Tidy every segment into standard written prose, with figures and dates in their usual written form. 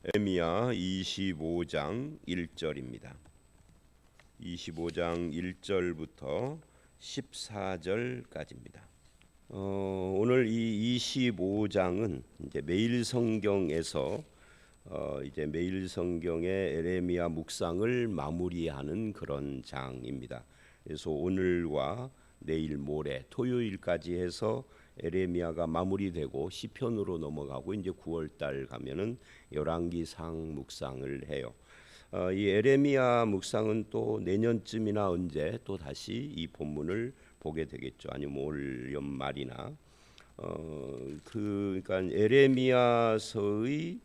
에레미야 25장 1절입니다. 25장 1절부터 14절까지입니다. 오늘 이 25장은 이제 매일 성경에서 이제 매일 성경의 에레미야 묵상을 마무리하는 그런 장입니다. 그래서 오늘과 내일 모레 토요일까지 해서 에레미야가 마무리되고 시편으로 넘어가고 이제 9월 달 가면은 열왕기상 묵상을 해요. 이 에레미야 묵상은 또 내년쯤이나 언제 또 다시 이 본문을 보게 되겠죠. 아니면 올 연말이나 그러니까 에레미야서의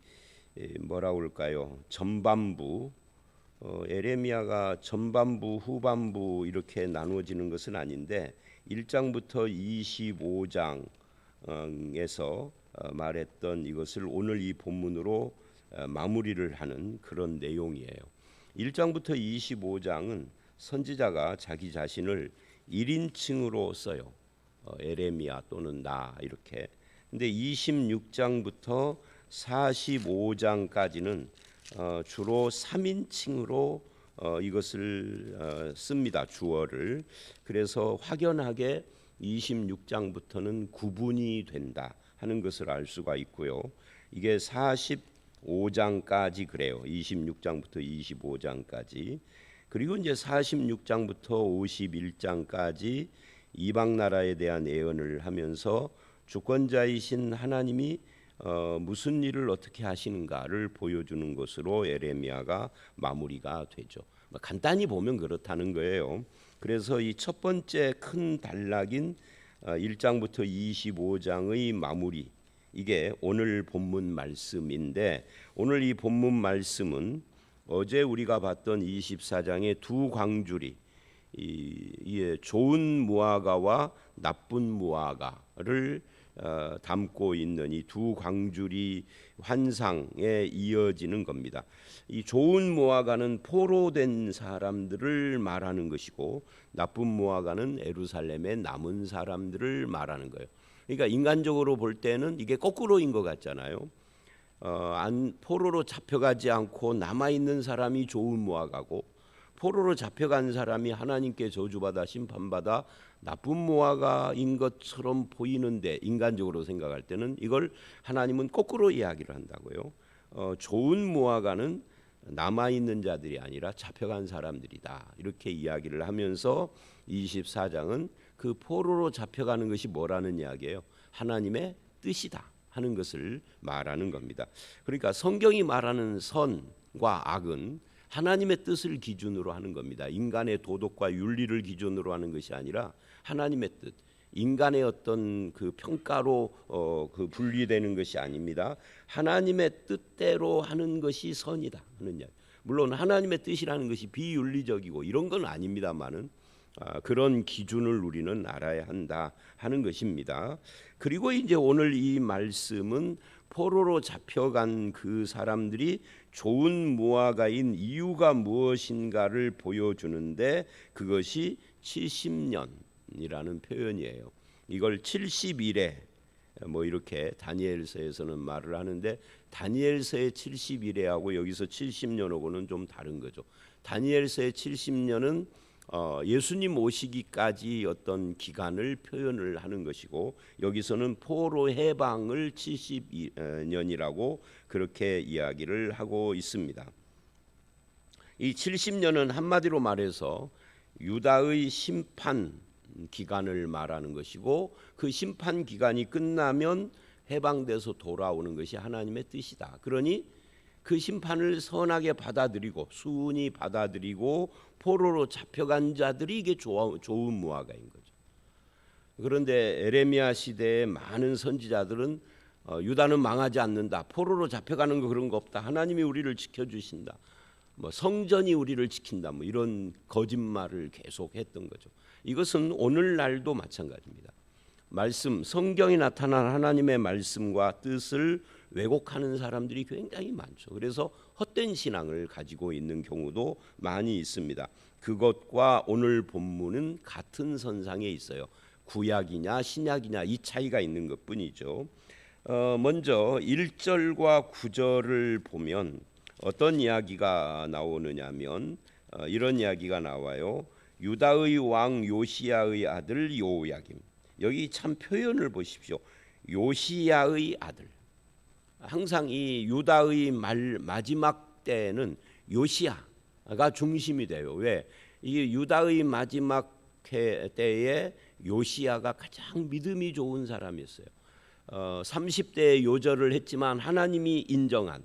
뭐라고 할까요? 전반부 에레미야가 전반부, 후반부 이렇게 나누어지는 것은 아닌데 1장부터 25장에서 말했던 이것을 오늘 이 본문으로 마무리를 하는 그런 내용이에요. 1장부터 25장은 선지자가 자기 자신을 1인칭으로 써요. 에레미야 또는 나 이렇게. 근데 26장부터 45장까지는 주로 3인칭으로 이것을 씁니다. 주어를. 그래서 확연하게 26장부터는 구분이 된다 하는 것을 알 수가 있고요. 이게 45장까지 그래요. 26장부터 25장까지. 그리고 이제 46장부터 51장까지 이방 나라에 대한 예언을 하면서 주권자이신 하나님이 무슨 일을 어떻게 하시는가를 보여주는 것으로 에레미야가 마무리가 되죠. 간단히 보면 그렇다는 거예요. 그래서 이 첫 번째 큰 단락인 1장부터 25장의 마무리, 이게 오늘 본문 말씀인데, 오늘 이 본문 말씀은 어제 우리가 봤던 24장의 두 광주리, 좋은 무화과와 나쁜 무화과를 담고 있는 이 두 광주리 환상에 이어지는 겁니다. 이 좋은 무화과는 포로된 사람들을 말하는 것이고, 나쁜 무화과는 예루살렘에 남은 사람들을 말하는 거예요. 그러니까 인간적으로 볼 때는 이게 거꾸로인 것 같잖아요. 포로로 잡혀가지 않고 남아 있는 사람이 좋은 무화과고, 포로로 잡혀간 사람이 하나님께 저주받아 심판받아 나쁜 무화과인 것처럼 보이는데, 인간적으로 생각할 때는 이걸 하나님은 거꾸로 이야기를 한다고요. 좋은 무화과는 남아있는 자들이 아니라 잡혀간 사람들이다, 이렇게 이야기를 하면서 24장은 그 포로로 잡혀가는 것이 뭐라는 이야기예요? 하나님의 뜻이다 하는 것을 말하는 겁니다. 그러니까 성경이 말하는 선과 악은 하나님의 뜻을 기준으로 하는 겁니다. 인간의 도덕과 윤리를 기준으로 하는 것이 아니라 하나님의 뜻, 인간의 어떤 그 평가로 그 분리되는 것이 아닙니다. 하나님의 뜻대로 하는 것이 선이다 하는 이야기. 물론 하나님의 뜻이라는 것이 비윤리적이고 이런 건 아닙니다만은 그런 기준을 우리는 알아야 한다 하는 것입니다. 그리고 이제 오늘 이 말씀은 포로로 잡혀간 그 사람들이 좋은 무화과인 이유가 무엇인가를 보여주는데, 그것이 70년이라는 표현이에요. 이걸 70일에 이렇게 다니엘서에서는 말을 하는데, 다니엘서의 70일에하고 여기서 70년하고는 좀 다른 거죠. 다니엘서의 70년은 예수님 오시기까지 어떤 기간을 표현을 하는 것이고, 여기서는 포로 해방을 70년이라고 그렇게 이야기를 하고 있습니다. 이 70년은 한마디로 말해서 유다의 심판 기간을 말하는 것이고, 그 심판 기간이 끝나면 해방돼서 돌아오는 것이 하나님의 뜻이다. 그러니 그 심판을 선하게 받아들이고 순히 받아들이고 포로로 잡혀간 자들이 이게 좋은 무화과인 거죠. 그런데 에레미야 시대의 많은 선지자들은 유다는 망하지 않는다, 포로로 잡혀가는 거 그런 거 없다, 하나님이 우리를 지켜주신다, 성전이 우리를 지킨다, 이런 거짓말을 계속했던 거죠. 이것은 오늘날도 마찬가지입니다. 말씀, 성경이 나타난 하나님의 말씀과 뜻을 왜곡하는 사람들이 굉장히 많죠. 그래서 헛된 신앙을 가지고 있는 경우도 많이 있습니다. 그것과 오늘 본문은 같은 선상에 있어요. 구약이냐 신약이냐 이 차이가 있는 것뿐이죠. 먼저 1절과 9절을 보면 어떤 이야기가 나오느냐면 이런 이야기가 나와요. 유다의 왕 요시야의 아들 요야김. 여기 참 표현을 보십시오. 요시야의 아들. 항상 이 유다의 마지막 때는 요시야가 중심이 돼요. 왜? 이 유다의 마지막 때에 요시야가 가장 믿음이 좋은 사람이었어요. 30대에 요절을 했지만 하나님이 인정한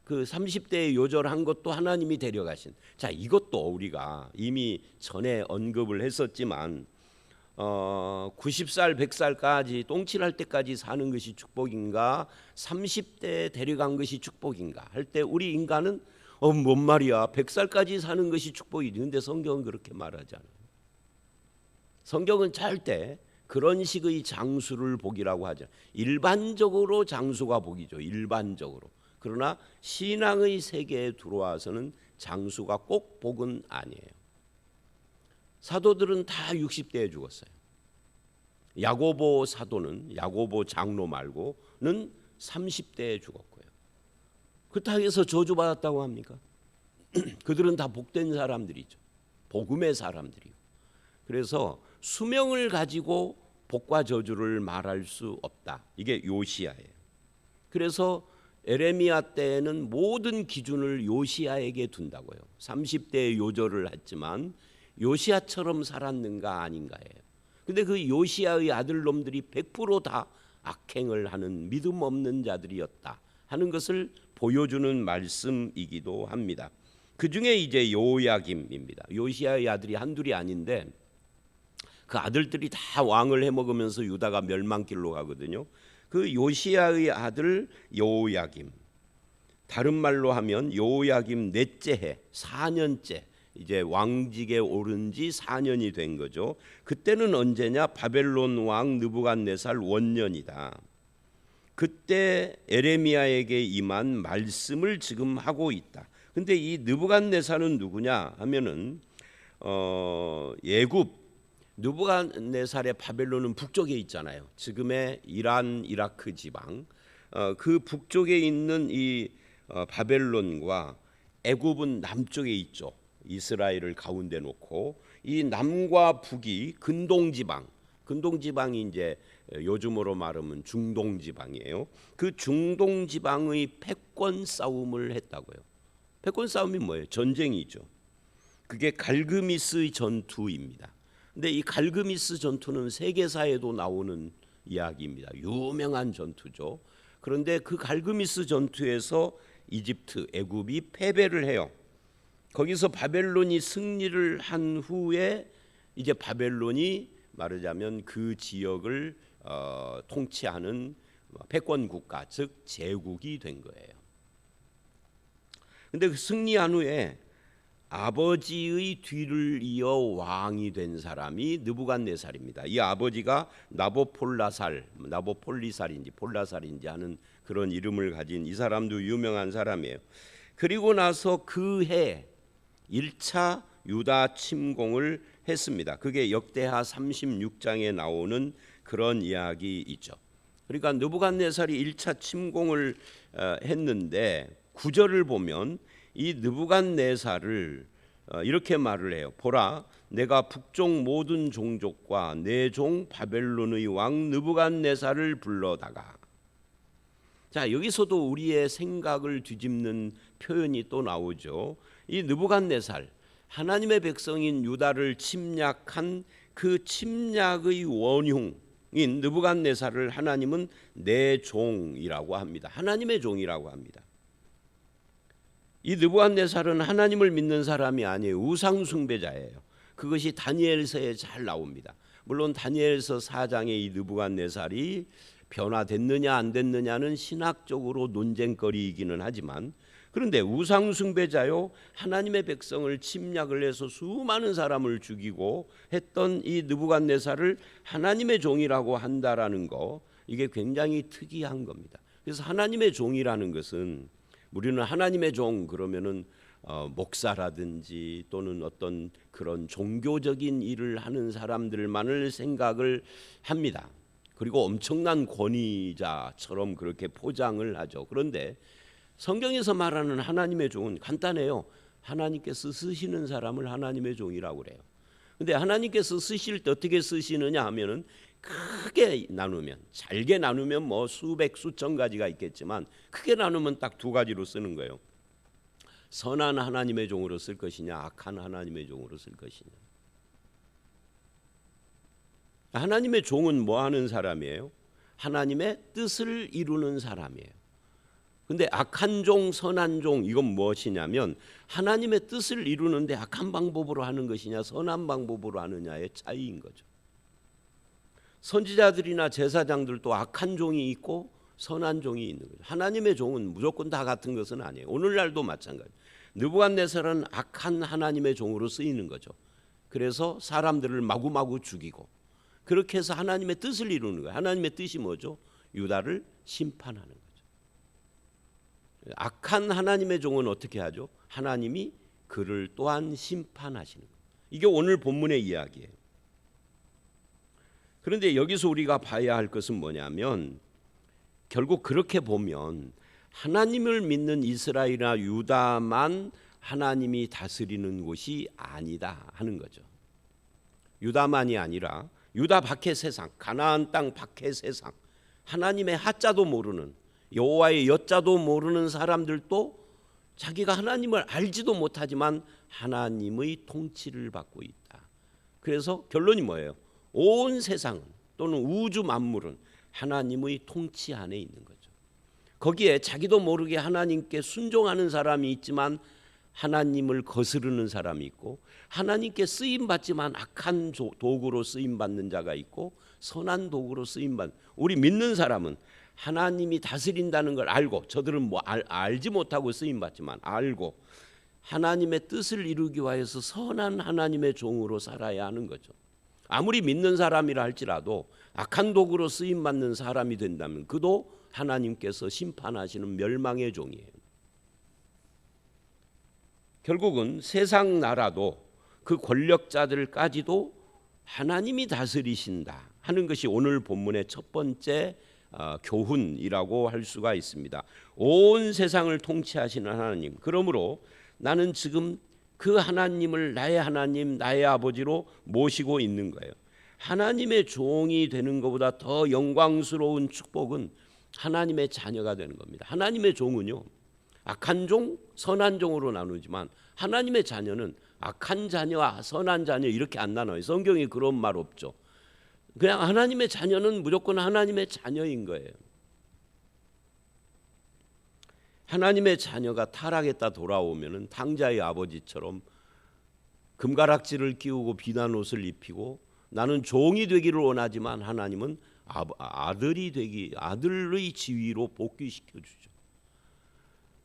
그 30대에 요절한 것도 하나님이 데려가신. 자, 이것도 우리가 이미 전에 언급을 했었지만 90살 100살까지 똥칠할 때까지 사는 것이 축복인가 30대에 데려간 것이 축복인가 할 때 우리 인간은 뭔 말이야 100살까지 사는 것이 축복이지. 근데 성경은 그렇게 말하지 않아요. 성경은 절대 그런 식의 장수를 복이라고 하죠. 일반적으로 장수가 복이죠. 일반적으로. 그러나 신앙의 세계에 들어와서는 장수가 꼭 복은 아니에요. 사도들은 다 60대에 죽었어요. 야고보 사도는 야고보 장로 말고는 30대에 죽었고요. 그렇다고 해서 저주받았다고 합니까? 그들은 다 복된 사람들이죠. 복음의 사람들이요. 그래서 수명을 가지고 복과 저주를 말할 수 없다. 이게 요시야예요. 그래서 에레미야 때에는 모든 기준을 요시야에게 둔다고요. 30대에 요절을 했지만 요시야처럼 살았는가 아닌가예요. 근데 그 요시야의 아들놈들이 100%다 악행을 하는 믿음 없는 자들이었다 하는 것을 보여주는 말씀이기도 합니다. 그 중에 이제 요야김입니다. 요시야의 아들이 한둘이 아닌데 그 아들들이 다 왕을 해먹으면서 유다가 멸망길로 가거든요. 그 요시야의 아들 요야김, 다른 말로 하면 요야김 넷째 해 4년째 이제 왕직에 오른 지 4년이 된 거죠. 그때는 언제냐? 바벨론 왕 느부갓네살 원년이다. 그때 에레미야에게 임한 말씀을 지금 하고 있다. 근데 이 느부갓네살은 누구냐 하면은 예굽 느부갓네살의 바벨론은 북쪽에 있잖아요. 지금의 이란, 이라크 지방. 그 북쪽에 있는 이 바벨론과 애굽은 남쪽에 있죠. 이스라엘을 가운데 놓고 이 남과 북이 근동 지방. 근동 지방이 이제 요즘으로 말하면 중동 지방이에요. 그 중동 지방의 패권 싸움을 했다고요. 패권 싸움이 뭐예요? 전쟁이죠. 그게 갈그미스 전투입니다. 근데 이 갈그미스 전투는 세계사에도 나오는 이야기입니다. 유명한 전투죠. 그런데 그 갈그미스 전투에서 이집트, 애굽이 패배를 해요. 거기서 바벨론이 승리를 한 후에 이제 바벨론이 말하자면 그 지역을 통치하는 패권 국가, 즉 제국이 된 거예요. 근데 그 승리한 후에 아버지의 뒤를 이어 왕이 된 사람이 느부갓네살입니다. 이 아버지가 나보폴리살인지 폴라살인지 하는 그런 이름을 가진 이 사람도 유명한 사람이에요. 그리고 나서 그해 1차 유다 침공을 했습니다. 그게 역대하 36장에 나오는 그런 이야기이죠. 그러니까 느부갓네살이 1차 침공을 했는데 9절을 보면 이 느부갓네살을 이렇게 말을 해요. 보라, 내가 북쪽 모든 종족과 내 종 바벨론의 왕 느부갓네살을 불러다가. 자, 여기서도 우리의 생각을 뒤집는 표현이 또 나오죠. 이 느부갓네살, 하나님의 백성인 유다를 침략한 그 침략의 원흉인 느부갓네살을 하나님은 내 종이라고 합니다. 하나님의 종이라고 합니다. 이 느부갓네살은 하나님을 믿는 사람이 아니에요. 우상 숭배자예요. 그것이 다니엘서에 잘 나옵니다. 물론 다니엘서 4장의 이 느부갓네살이 변화됐느냐 안 됐느냐는 신학적으로 논쟁거리이기는 하지만, 그런데 우상 숭배자요, 하나님의 백성을 침략을 해서 수많은 사람을 죽이고 했던 이 느부갓네살을 하나님의 종이라고 한다라는 거, 이게 굉장히 특이한 겁니다. 그래서 하나님의 종이라는 것은, 우리는 하나님의 종 그러면은 목사라든지 또는 어떤 그런 종교적인 일을 하는 사람들만을 생각을 합니다. 그리고 엄청난 권위자처럼 그렇게 포장을 하죠. 그런데 성경에서 말하는 하나님의 종은 간단해요. 하나님께서 쓰시는 사람을 하나님의 종이라고 그래요. 근데 하나님께서 쓰실 때 어떻게 쓰시느냐 하면은 크게 나누면, 잘게 나누면 뭐 수백 수천 가지가 있겠지만 크게 나누면 딱 두 가지로 쓰는 거예요. 선한 하나님의 종으로 쓸 것이냐, 악한 하나님의 종으로 쓸 것이냐. 하나님의 종은 뭐 하는 사람이에요? 하나님의 뜻을 이루는 사람이에요. 근데 악한 종, 선한 종, 이건 무엇이냐면 하나님의 뜻을 이루는데 악한 방법으로 하는 것이냐, 선한 방법으로 하느냐의 차이인 거죠. 선지자들이나 제사장들도 악한 종이 있고 선한 종이 있는 거죠. 하나님의 종은 무조건 다 같은 것은 아니에요. 오늘날도 마찬가지. 느부갓네살은 악한 하나님의 종으로 쓰이는 거죠. 그래서 사람들을 마구마구 죽이고 그렇게 해서 하나님의 뜻을 이루는 거예요. 하나님의 뜻이 뭐죠? 유다를 심판하는 거죠. 악한 하나님의 종은 어떻게 하죠? 하나님이 그를 또한 심판하시는 거예요. 이게 오늘 본문의 이야기예요. 그런데 여기서 우리가 봐야 할 것은 뭐냐면 결국 그렇게 보면 하나님을 믿는 이스라엘이나 유다만 하나님이 다스리는 곳이 아니다 하는 거죠. 유다만이 아니라 유다 밖의 세상, 가나안 땅 밖의 세상, 하나님의 하자도 모르는, 여호와의 여자도 모르는 사람들도 자기가 하나님을 알지도 못하지만 하나님의 통치를 받고 있다. 그래서 결론이 뭐예요? 온 세상은 또는 우주 만물은 하나님의 통치 안에 있는 거죠. 거기에 자기도 모르게 하나님께 순종하는 사람이 있지만 하나님을 거스르는 사람이 있고, 하나님께 쓰임 받지만 악한 도구로 쓰임 받는 자가 있고, 선한 도구로 쓰임 받는, 우리 믿는 사람은 하나님이 다스린다는 걸 알고, 저들은 뭐 알지 못하고 쓰임 받지만 알고 하나님의 뜻을 이루기 위해서 선한 하나님의 종으로 살아야 하는 거죠. 아무리 믿는 사람이라 할지라도 악한 도구로 쓰임 받는 사람이 된다면 그도 하나님께서 심판하시는 멸망의 종이에요. 결국은 세상 나라도 그 권력자들까지도 하나님이 다스리신다 하는 것이 오늘 본문의 첫 번째 교훈이라고 할 수가 있습니다. 온 세상을 통치하시는 하나님, 그러므로 나는 지금 그 하나님을 나의 하나님, 나의 아버지로 모시고 있는 거예요. 하나님의 종이 되는 것보다 더 영광스러운 축복은 하나님의 자녀가 되는 겁니다. 하나님의 종은요, 악한 종, 선한 종으로 나누지만 하나님의 자녀는 악한 자녀와 선한 자녀 이렇게 안 나눠요. 성경에 그런 말 없죠. 그냥 하나님의 자녀는 무조건 하나님의 자녀인 거예요. 하나님의 자녀가 타락했다 돌아오면은 탕자의 아버지처럼 금가락지를 끼우고 비난 옷을 입히고 나는 종이 되기를 원하지만 하나님은 아들의 지위로 복귀시켜 주죠.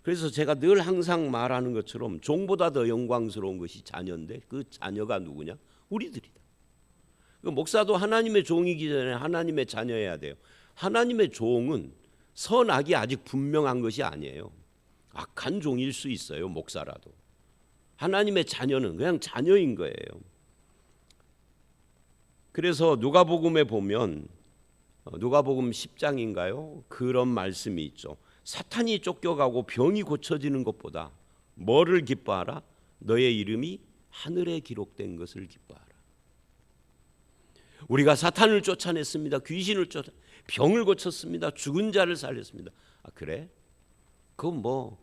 그래서 제가 늘 항상 말하는 것처럼 종보다 더 영광스러운 것이 자녀인데 그 자녀가 누구냐? 우리들이다. 목사도 하나님의 종이기 전에 하나님의 자녀여야 돼요. 하나님의 종은 선악이 아직 분명한 것이 아니에요. 악한 종일 수 있어요, 목사라도. 하나님의 자녀는 그냥 자녀인 거예요. 그래서 누가복음에 보면 누가복음 10장인가요? 그런 말씀이 있죠. 사탄이 쫓겨가고 병이 고쳐지는 것보다 뭐를 기뻐하라? 너의 이름이 하늘에 기록된 것을 기뻐하라. 우리가 사탄을 쫓아냈습니다. 귀신을 병을 고쳤습니다. 죽은 자를 살렸습니다. 그래? 그건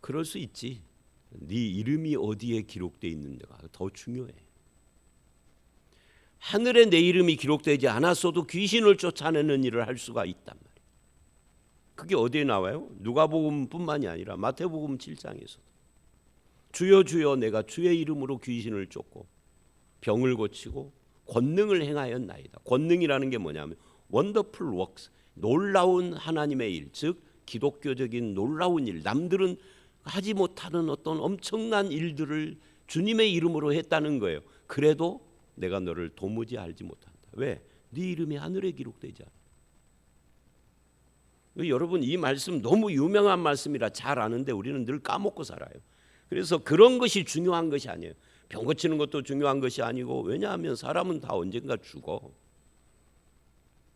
그럴 수 있지. 네 이름이 어디에 기록되어 있는지가 더 중요해. 하늘에 내 이름이 기록되지 않았어도 귀신을 쫓아내는 일을 할 수가 있단 말이에요. 그게 어디에 나와요? 누가복음뿐만이 아니라 마태복음 7장에서도 주여 주여 내가 주의 이름으로 귀신을 쫓고 병을 고치고 권능을 행하였나이다. 권능이라는 게 뭐냐면 원더풀 웍스, 놀라운 하나님의 일, 즉 기독교적인 놀라운 일, 남들은 하지 못하는 어떤 엄청난 일들을 주님의 이름으로 했다는 거예요. 그래도 내가 너를 도무지 알지 못한다. 왜? 네 이름이 하늘에 기록되지 않아. 여러분 이 말씀 너무 유명한 말씀이라 잘 아는데 우리는 늘 까먹고 살아요. 그래서 그런 것이 중요한 것이 아니에요. 병 고치는 것도 중요한 것이 아니고, 왜냐하면 사람은 다 언젠가 죽어.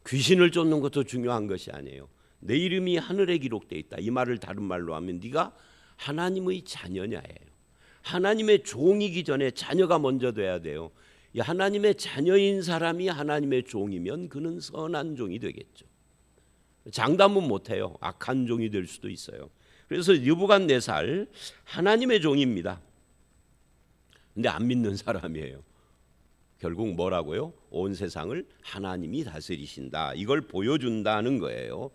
귀신을 쫓는 것도 중요한 것이 아니에요. 내 이름이 하늘에 기록되어 있다. 이 말을 다른 말로 하면 네가 하나님의 자녀냐예요. 하나님의 종이기 전에 자녀가 먼저 돼야 돼요. 이 하나님의 자녀인 사람이 하나님의 종이면 그는 선한 종이 되겠죠. 장담은 못해요. 악한 종이 될 수도 있어요. 그래서 느부갓네살 하나님의 종입니다. 근데 안 믿는 사람이에요. 결국 뭐라고요? 온 세상을 하나님이 다스리신다. 이걸 보여준다는 거예요.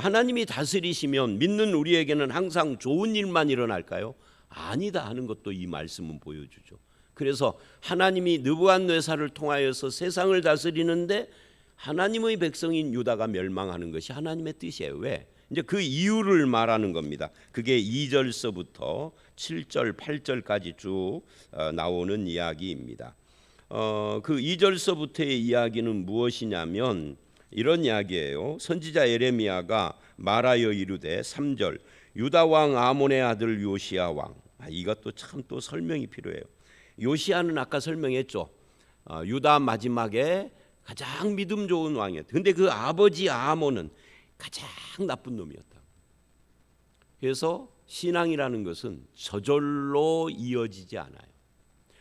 하나님이 다스리시면 믿는 우리에게는 항상 좋은 일만 일어날까요? 아니다 하는 것도 이 말씀은 보여주죠. 그래서 하나님이 느부갓네살을 통하여서 세상을 다스리는데 하나님의 백성인 유다가 멸망하는 것이 하나님의 뜻이에요. 왜? 이제 그 이유를 말하는 겁니다. 그게 2절서부터 7절, 8절까지 쭉 나오는 이야기입니다. 그 2절서부터의 이야기는 무엇이냐면 이런 이야기예요. 선지자 에레미야가 말하여 이르되 3절 유다 왕 아몬의 아들 요시야 왕. 이것도 참 또 설명이 필요해요. 요시야는 아까 설명했죠. 유다 마지막에 가장 믿음 좋은 왕이었다. 근데 그 아버지 아몬은 가장 나쁜 놈이었다. 그래서 신앙이라는 것은 저절로 이어지지 않아요.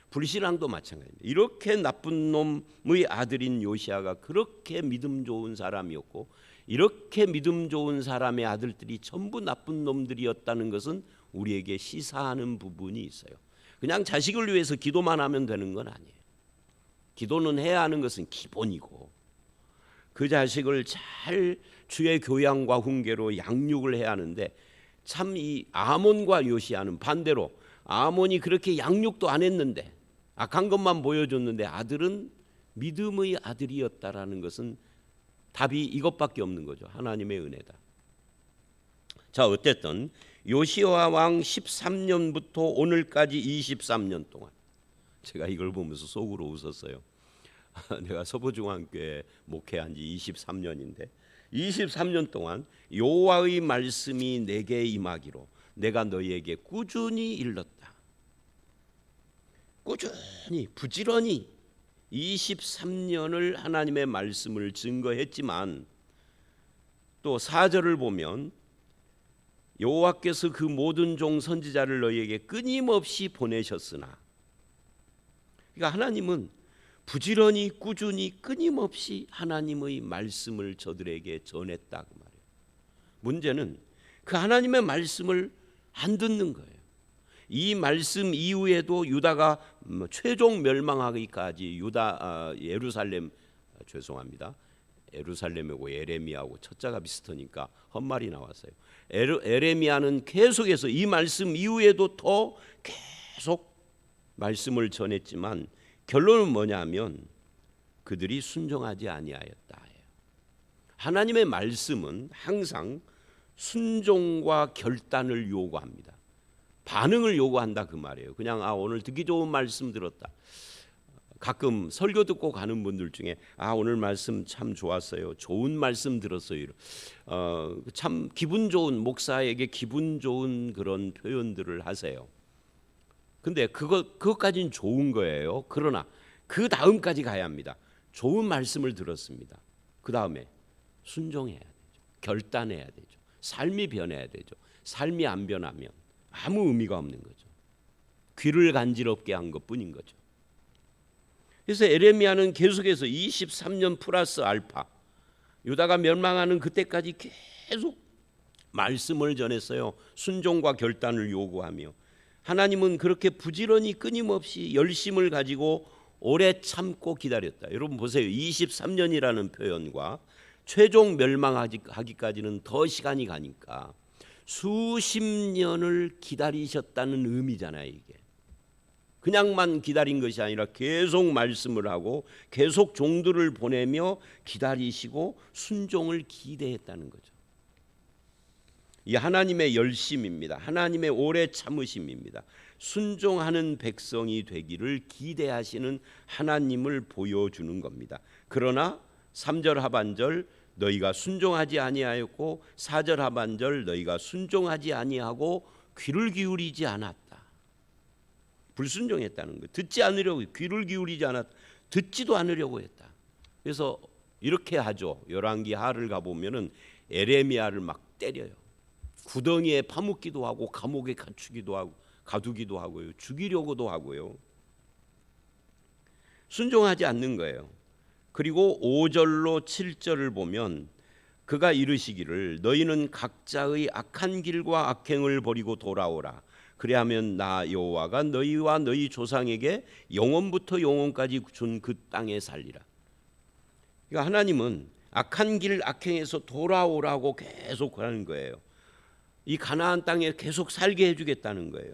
불신앙도 마찬가지입니다. 이렇게 나쁜 놈의 아들인 요시야가 그렇게 믿음 좋은 사람이었고 이렇게 믿음 좋은 사람의 아들들이 전부 나쁜 놈들이었다는 것은 우리에게 시사하는 부분이 있어요. 그냥 자식을 위해서 기도만 하면 되는 건 아니에요. 기도는 해야 하는 것은 기본이고 그 자식을 잘 주의 교양과 훈계로 양육을 해야 하는데 참 이 아몬과 요시야는 반대로 아몬이 그렇게 양육도 안 했는데 악한 것만 보여줬는데 아들은 믿음의 아들이었다라는 것은 답이 이것밖에 없는 거죠. 하나님의 은혜다. 자, 어쨌든 요시야 왕 13년부터 오늘까지 23년 동안 제가 이걸 보면서 속으로 웃었어요. 내가 서부중앙교회 목회한 지 23년인데 23년 동안 여호와의 말씀이 내게 임하기로 내가 너희에게 꾸준히 일렀다. 꾸준히 부지런히 23년을 하나님의 말씀을 증거했지만 또 4절을 보면 여호와께서 그 모든 종 선지자를 너희에게 끊임없이 보내셨으나 그러니까 하나님은 부지런히 꾸준히 끊임없이 하나님의 말씀을 저들에게 전했다 그 말이에요. 문제는 그 하나님의 말씀을 안 듣는 거예요. 이 말씀 이후에도 유다가 최종 멸망하기까지 예루살렘 죄송합니다. 예루살렘하고 에레미야하고 첫자가 비슷하니까 헛말이 나왔어요. 에레미야는 계속해서 이 말씀 이후에도 더 계속 말씀을 전했지만 결론은 뭐냐면 그들이 순종하지 아니하였다. 하나님의 말씀은 항상 순종과 결단을 요구합니다. 반응을 요구한다 그 말이에요. 그냥 오늘 듣기 좋은 말씀 들었다. 가끔 설교 듣고 가는 분들 중에 오늘 말씀 참 좋았어요. 좋은 말씀 들었어요. 참 기분 좋은 목사에게 기분 좋은 그런 표현들을 하세요. 근데 그것까지는 좋은 거예요. 그러나 그 다음까지 가야 합니다. 좋은 말씀을 들었습니다. 그 다음에 순종해야 되죠. 결단해야 되죠. 삶이 변해야 되죠. 삶이 안 변하면 아무 의미가 없는 거죠. 귀를 간지럽게 한 것뿐인 거죠. 그래서 에레미야는 계속해서 23년 플러스 알파 유다가 멸망하는 그때까지 계속 말씀을 전했어요. 순종과 결단을 요구하며 하나님은 그렇게 부지런히 끊임없이 열심을 가지고 오래 참고 기다렸다. 여러분 보세요. 23년이라는 표현과 최종 멸망하기까지는 더 시간이 가니까 수십 년을 기다리셨다는 의미잖아요. 이게 그냥만 기다린 것이 아니라 계속 말씀을 하고 계속 종들을 보내며 기다리시고 순종을 기대했다는 거죠. 이 하나님의 열심입니다. 하나님의 오래 참으심입니다. 순종하는 백성이 되기를 기대하시는 하나님을 보여주는 겁니다. 그러나 3절 하반절 너희가 순종하지 아니하였고 4절 하반절 너희가 순종하지 아니하고 귀를 기울이지 않았다. 불순종했다는 거예요. 듣지 않으려고 귀를 기울이지 않았다. 듣지도 않으려고 했다. 그래서 이렇게 하죠. 열왕기 하를 가보면은 에레미야를 막 때려요. 구덩이에 파묻기도 하고 감옥에 갇히기도 하고 가두기도 하고요. 죽이려고도 하고요. 순종하지 않는 거예요. 그리고 5절로 7절을 보면 그가 이르시기를 너희는 각자의 악한 길과 악행을 버리고 돌아오라. 그래야면 나 여호와가 너희와 너희 조상에게 영원부터 영원까지 준 그 땅에 살리라. 그러니까 하나님은 악한 길 악행에서 돌아오라고 계속 하는 거예요. 이 가나안 땅에 계속 살게 해주겠다는 거예요.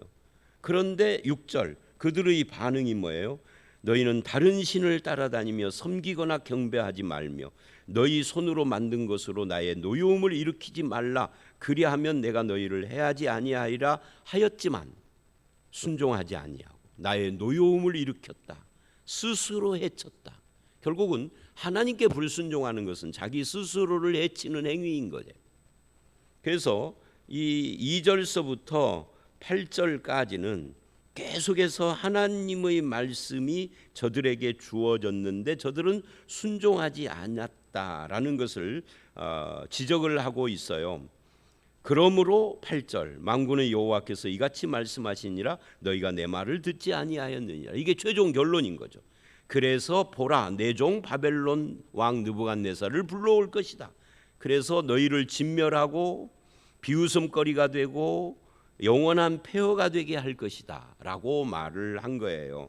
그런데 6절 그들의 반응이 뭐예요? 너희는 다른 신을 따라다니며 섬기거나 경배하지 말며 너희 손으로 만든 것으로 나의 노여움을 일으키지 말라. 그리하면 내가 너희를 해하지 아니하리라 하였지만 순종하지 아니하고 나의 노여움을 일으켰다. 스스로 해쳤다. 결국은 하나님께 불순종하는 것은 자기 스스로를 해치는 행위인 거죠. 그래서 이 2절서부터 8절까지는 계속해서 하나님의 말씀이 저들에게 주어졌는데 저들은 순종하지 않았다라는 것을 지적을 하고 있어요. 그러므로 8절 만군의 여호와께서 이같이 말씀하시니라 너희가 내 말을 듣지 아니하였느니라. 이게 최종 결론인 거죠. 그래서 보라 내 종 바벨론 왕 느부갓네살을 불러올 것이다. 그래서 너희를 진멸하고 비웃음거리가 되고 영원한 폐허가 되게 할 것이다 라고 말을 한 거예요.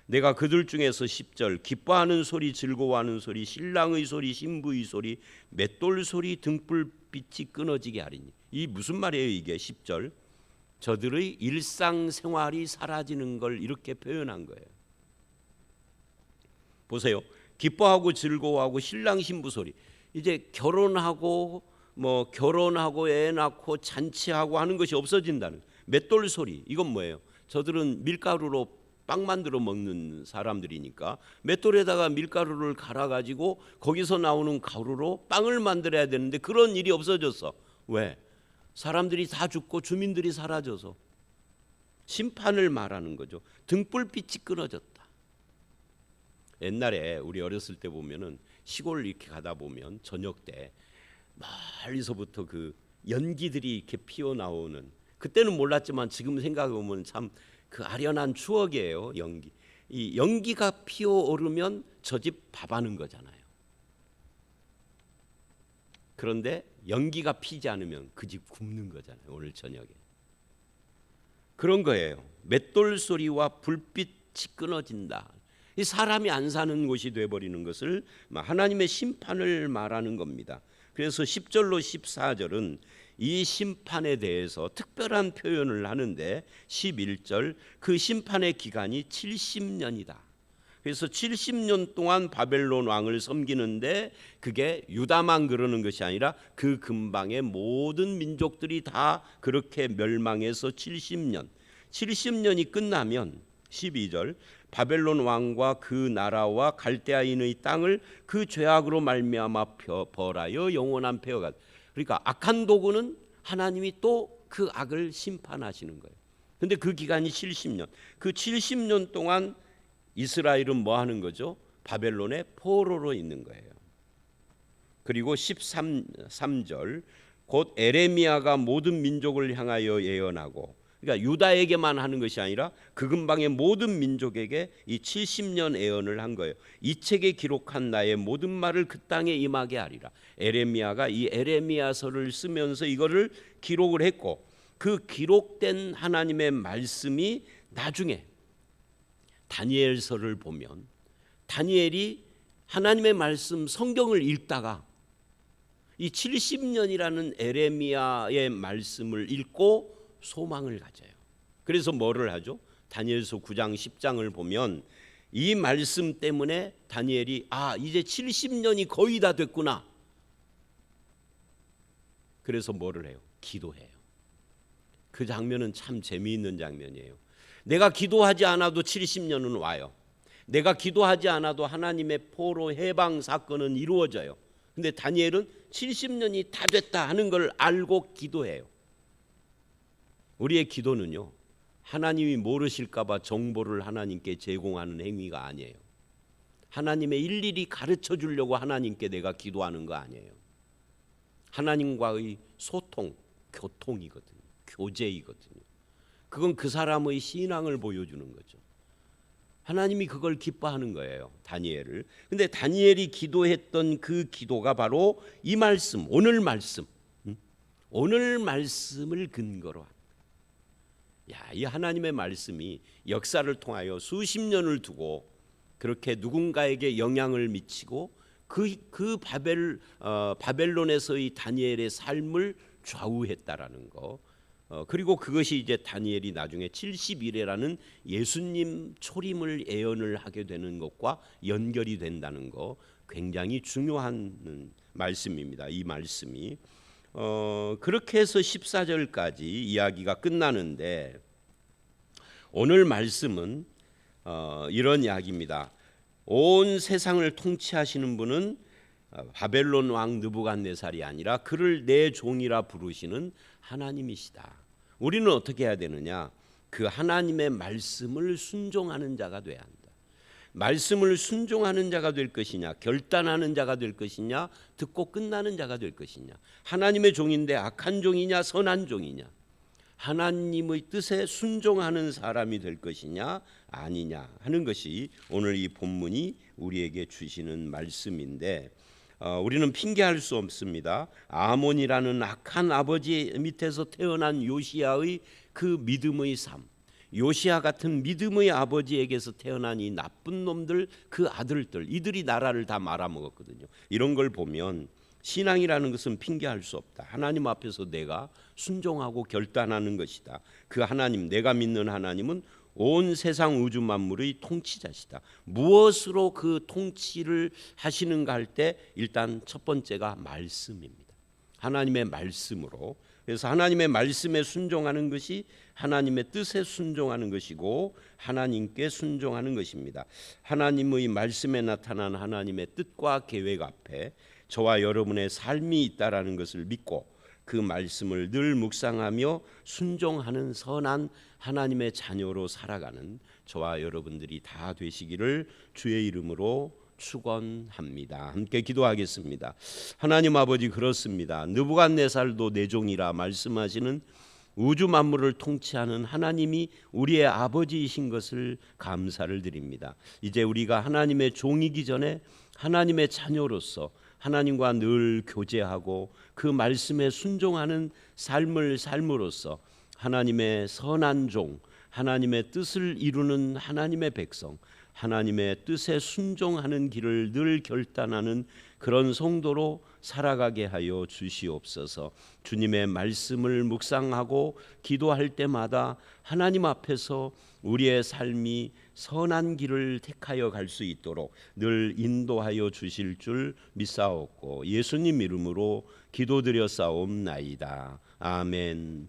내가 그들 중에서 10절 기뻐하는 소리 즐거워하는 소리 신랑의 소리 신부의 소리 맷돌 소리 등불빛이 끊어지게 하리니. 이 무슨 말이에요 이게 10절. 저들의 일상생활이 사라지는 걸 이렇게 표현한 거예요. 보세요. 기뻐하고 즐거워하고 신랑 신부 소리. 이제 결혼하고 애 낳고 잔치하고 하는 것이 없어진다는. 맷돌 소리. 이건 뭐예요? 저들은 밀가루로 빵 만들어 먹는 사람들이니까 맷돌에다가 밀가루를 갈아 가지고 거기서 나오는 가루로 빵을 만들어야 되는데 그런 일이 없어졌어. 왜? 사람들이 다 죽고 주민들이 사라져서. 심판을 말하는 거죠. 등불빛이 끊어졌다. 옛날에 우리 어렸을 때 보면은 시골 이렇게 가다 보면 저녁 때 멀리서부터 그 연기들이 이렇게 피어나오는, 그때는 몰랐지만 지금 생각해 보면 참 그 아련한 추억이에요. 연기. 이 연기가 피어오르면 저 집 밥하는 거잖아요. 그런데 연기가 피지 않으면 그 집 굶는 거잖아요. 오늘 저녁에. 그런 거예요. 맷돌 소리와 불빛이 끊어진다. 이 사람이 안 사는 곳이 돼버리는 것을 하나님의 심판을 말하는 겁니다. 그래서 10절로 14절은 이 심판에 대해서 특별한 표현을 하는데 11절 그 심판의 기간이 70년이다. 그래서 70년 동안 바벨론 왕을 섬기는데 그게 유다만 그러는 것이 아니라 그 근방의 모든 민족들이 다 그렇게 멸망해서 70년이 끝나면 12절 바벨론 왕과 그 나라와 갈대아인의 땅을 그 죄악으로 말미암아 벌하여 영원한 폐허가. 그러니까 악한 도구는 하나님이 또 그 악을 심판하시는 거예요. 근데 그 기간이 70년. 그 70년 동안 이스라엘은 뭐 하는 거죠? 바벨론의 포로로 있는 거예요. 그리고 13절 곧 에레미야가 모든 민족을 향하여 예언하고, 그러니까 유다에게만 하는 것이 아니라 그 근방의 모든 민족에게 이 70년 예언을 한 거예요. 이 책에 기록한 나의 모든 말을 그 땅에 임하게 하리라. 에레미야가 이 에레미야서를 쓰면서 이거를 기록을 했고, 그 기록된 하나님의 말씀이 나중에 다니엘서를 보면 다니엘이 하나님의 말씀 성경을 읽다가 이 70년이라는 에레미야의 말씀을 읽고 소망을 가져요. 그래서 뭐를 하죠? 다니엘서 9장 10장을 보면 이 말씀 때문에 다니엘이 이제 70년이 거의 다 됐구나. 그래서 뭐를 해요? 기도해요. 그 장면은 참 재미있는 장면이에요. 내가 기도하지 않아도 70년은 와요. 내가 기도하지 않아도 하나님의 포로 해방 사건은 이루어져요. 근데 다니엘은 70년이 다 됐다 하는 걸 알고 기도해요. 우리의 기도는요, 하나님이 모르실까 봐 정보를 하나님께 제공하는 행위가 아니에요. 하나님의 일일이 가르쳐 주려고 하나님께 내가 기도하는 거 아니에요. 하나님과의 소통, 교통이거든요. 교제이거든요. 그건 그 사람의 신앙을 보여주는 거죠. 하나님이 그걸 기뻐하는 거예요. 다니엘을. 근데 다니엘이 기도했던 그 기도가 바로 이 말씀, 오늘 말씀. 오늘 말씀을 근거로 합니다. 이 하나님의 말씀이 역사를 통하여 수십 년을 두고 그렇게 누군가에게 영향을 미치고 그 바벨론에서의 다니엘의 삶을 좌우했다라는 거. 그리고 그것이 이제 다니엘이 나중에 70일에라는 예수님 초림을 예언을 하게 되는 것과 연결이 된다는 거, 굉장히 중요한 말씀입니다. 이 말씀이 그렇게 해서 14절까지 이야기가 끝나는데, 오늘 말씀은 이런 이야기입니다. 온 세상을 통치하시는 분은 바벨론 왕 느부갓네살이 아니라 그를 내 종이라 부르시는 하나님이시다. 우리는 어떻게 해야 되느냐? 그 하나님의 말씀을 순종하는 자가 돼야 한다. 말씀을 순종하는 자가 될 것이냐, 결단하는 자가 될 것이냐, 듣고 끝나는 자가 될 것이냐. 하나님의 종인데 악한 종이냐, 선한 종이냐. 하나님의 뜻에 순종하는 사람이 될 것이냐 아니냐 하는 것이 오늘 이 본문이 우리에게 주시는 말씀인데, 우리는 핑계할 수 없습니다. 아몬이라는 악한 아버지 밑에서 태어난 요시야의 그 믿음의 삶, 요시야 같은 믿음의 아버지에게서 태어난 이 나쁜 놈들, 그 아들들, 이들이 나라를 다 말아먹었거든요. 이런 걸 보면 신앙이라는 것은 핑계할 수 없다. 하나님 앞에서 내가 순종하고 결단하는 것이다. 그 하나님, 내가 믿는 하나님은 온 세상 우주 만물의 통치자시다. 무엇으로 그 통치를 하시는가 할 때 일단 첫 번째가 말씀입니다. 하나님의 말씀으로. 그래서 하나님의 말씀에 순종하는 것이 하나님의 뜻에 순종하는 것이고 하나님께 순종하는 것입니다. 하나님의 말씀에 나타난 하나님의 뜻과 계획 앞에 저와 여러분의 삶이 있다라는 것을 믿고 그 말씀을 늘 묵상하며 순종하는 선한 하나님의 자녀로 살아가는 저와 여러분들이 다 되시기를 주의 이름으로 축원합니다. 함께 기도하겠습니다. 하나님 아버지, 그렇습니다. 느부갓네살도 내 종이라 말씀하시는 우주 만물을 통치하는 하나님이 우리의 아버지이신 것을 감사를 드립니다. 이제 우리가 하나님의 종이기 전에 하나님의 자녀로서 하나님과 늘 교제하고 그 말씀에 순종하는 삶을 삶으로써 하나님의 선한 종, 하나님의 뜻을 이루는 하나님의 백성, 하나님의 뜻에 순종하는 길을 늘 결단하는 그런 성도로 살아가게 하여 주시옵소서. 주님의 말씀을 묵상하고 기도할 때마다 하나님 앞에서 우리의 삶이 선한 길을 택하여 갈 수 있도록 늘 인도하여 주실 줄 믿사옵고 예수님 이름으로 기도드렸사옵나이다. 아멘.